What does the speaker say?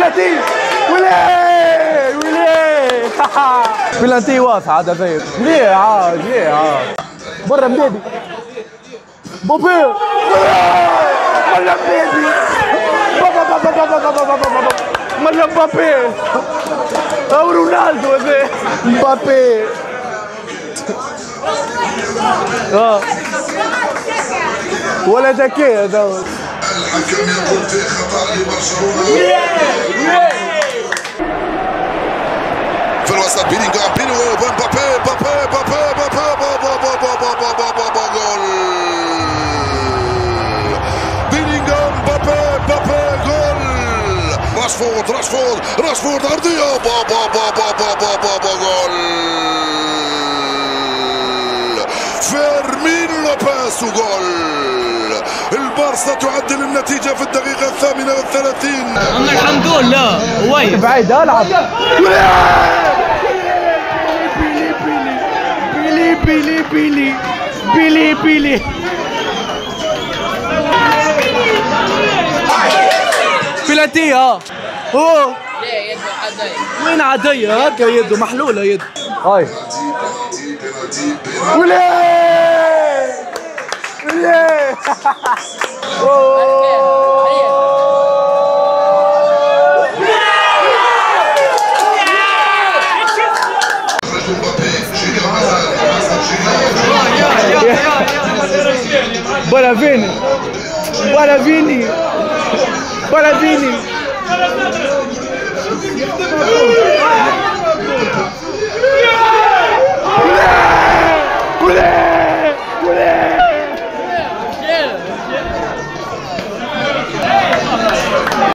بلانتي ويلي ويلي بلانتي واضحة هذا فايق مليح مليح برا مبابي بوبي ولا مبابي ولا مبابي او رونالدو هذا مبابي ولا ذكي هذا الحكم يقول في خطأ لبرشلونة في الوسط بيلينغهام مبابي جول بيلينغهام مبابي جول راشفورد أرضية جول فيرمين لوبيز وجول البارسا تعدل النتيجة في الدقيقة 38. أما الحمد لله وين بعيد ألعب بيلي بلانتي هو وين عادية هكا يده محلولة يده هاي ولا ولا فيني